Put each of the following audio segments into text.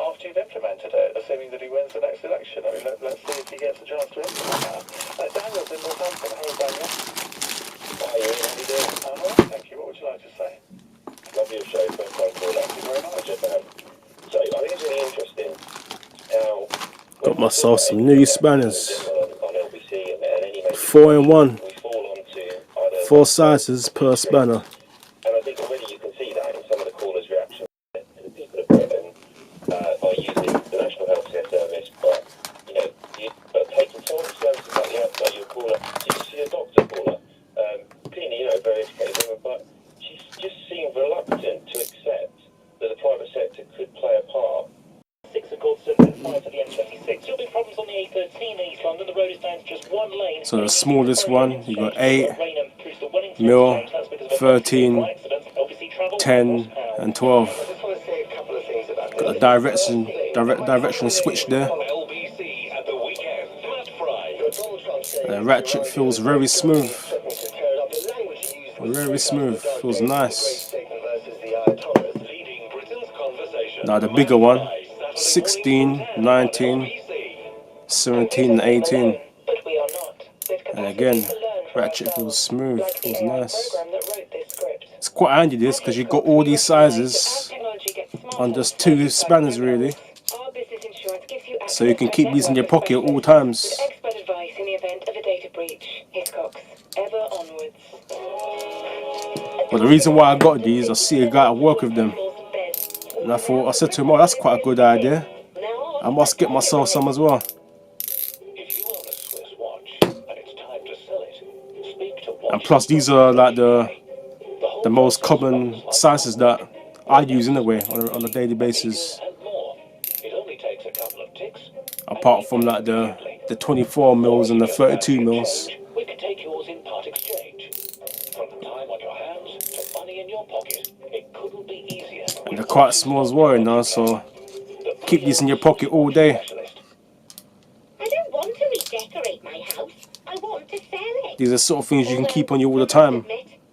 after you've implemented it, assuming that he wins the next election. I mean, let's see if he gets a chance to implement that. Daniel's in Northampton. Hello, Daniel. Hi, Ian. How are you doing? I'm all right, thank you. What would you like to say? Love your show, first time caller. Thank you very much. So I think it's really interesting how... Got myself some new spanners. 4-in-1. 4 sizes per spanner. And I think already you can see that in some of the callers' reactions. The people are using the National Healthcare Service, but taking some of the services like the outside your caller. She's a doctor caller, clearly, very educated woman, but she's just seemed reluctant to accept that the private sector could play a part. 6 of course, 5 for the M26. Still big problems on the A13 in East London. The road is down to just one lane. So the smallest one, you got 8 mil, 13, 10 and 12. Got a direction switch there. The ratchet feels very smooth. Very smooth, feels nice. Now the bigger one, 16, 19, 17 and 18. And again, ratchet feels smooth, feels nice. It's quite handy this, because you got all these sizes on just 2 spanners really. So you can keep these in your pocket at all times. But the reason why I got these, I see a guy at work with them. And I said to him, oh, that's quite a good idea. I must get myself some as well. And plus these are like the most common sizes that I use anyway on a daily basis. Apart from like the 24 mils and the 32 mils. And they're quite small as well, so keep these in your pocket all day. I don't want to redecorate my house. I want to sell it. These are sort of things you can keep on you all the time.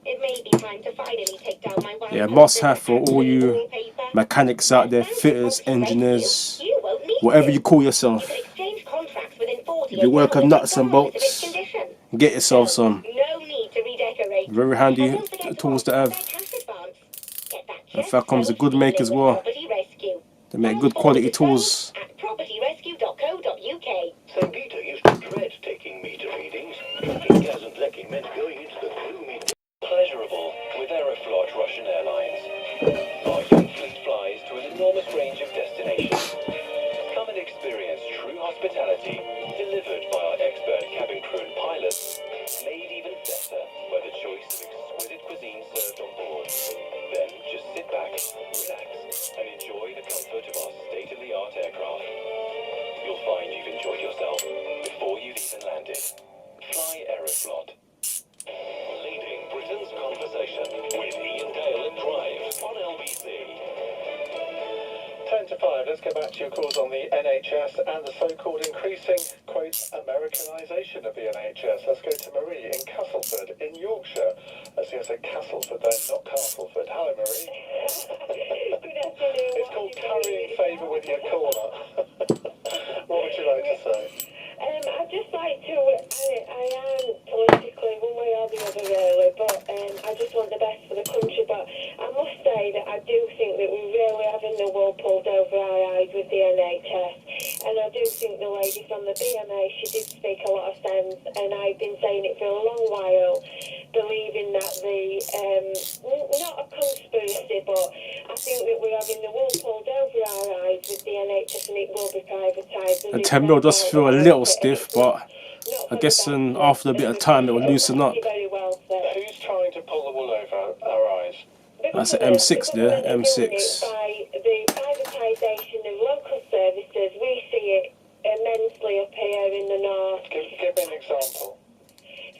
It may be time to finally take down my Yeah, must have for all you mechanics out there, fitters, engineers, whatever you call yourself. If you work on nuts and bolts, get yourself some. Very handy tools to have. And Facom's a good make as well. They make good quality tools. St. Peter used to dread taking meter readings. Orgasm lecking meant going into the gloomy... Pleasurable with Aeroflot Russian Airlines. Our young fleet flies to an enormous range of destinations. Come and experience true hospitality delivered by our expert cabin crew and pilots, made even better by the choice of exquisite cuisine served on board. Then just sit back, relax, and enjoy the comfort of our state-of-the-art aircraft. You'll find you've enjoyed yourself before you've even landed. Fly Aeroflot. Leading Britain's conversation with Ian Dale and Drive on LBC. 10 to 5, let's get back to your calls on the NHS and the so-called increasing, quote, Americanisation of the NHS. Let's go to Marie in Castleford in Yorkshire. As I said, Castleford then, not Castleford. Hello, Marie. Good afternoon. It's called currying favour with your caller. What would you like to say? I'd just like to, I am politically one way or the other really, but I just want the best for the country, but I must say that I do think that we're really having the wool pulled over our eyes with the NHS, and I do think the lady from the BMA, she did speak a lot of sense, and I've been saying it for a long while, believing that not a conspiracy, but I think that we're having the wool pulled over our eyes with the NHS and it will be privatised. The 10 mil does feel a little stiff, but I guess after a bit of time it will loosen up. Who's trying to pull the wool over our eyes? That's an M6 there, M6. By the privatisation of local services, we see it immensely up here in the north. Give me an example.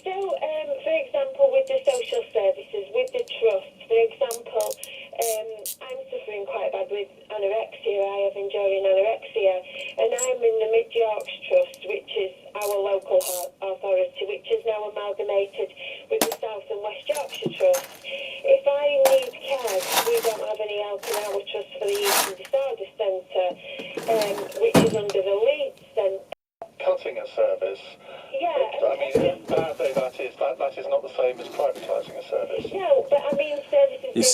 So, for example, with the social services, with the trust, for example, I'm suffering quite bad with anorexia. I have enduring anorexia, and I'm in the Mid Yorks Trust, which is our local authority, which is now amalgamated with the South and West Yorkshire Trust. If I need care, we don't have any help in our trust for the Eating Disorder Centre.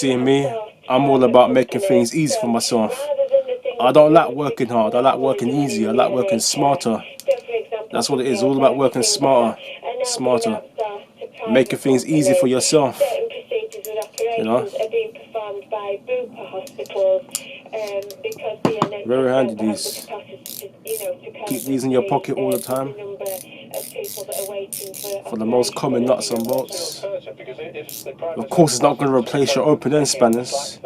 see me, I'm all about making things easy for myself. I don't like working hard, I like working easy, I like working smarter. That's what it is, all about working smarter, making things easy for yourself. You know? Very handy these. Keep these in your pocket all the time. For the most common nuts and bolts. Of course, it's not going to replace your open end spanners.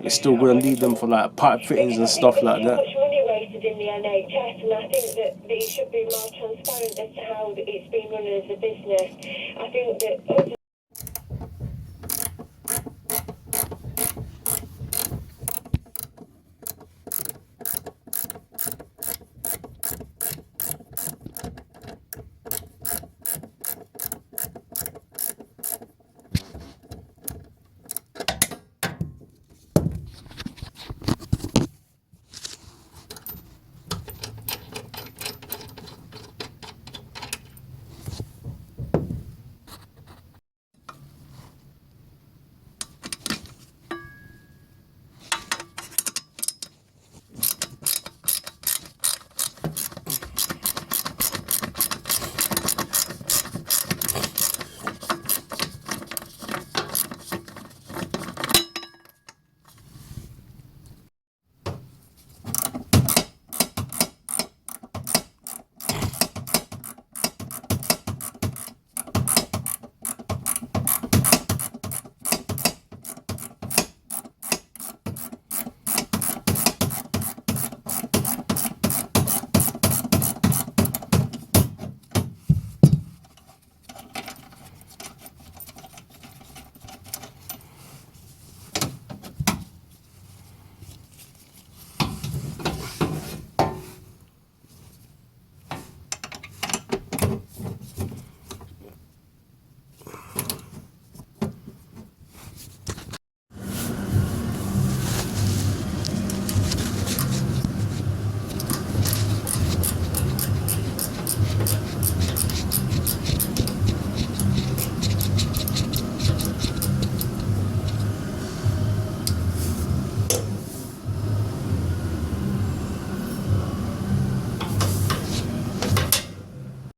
You're still going to need them for like pipe fittings and stuff like that. Much money wasted in the NHS, and I think that it should be more transparent as to how it's been run as a business. I think that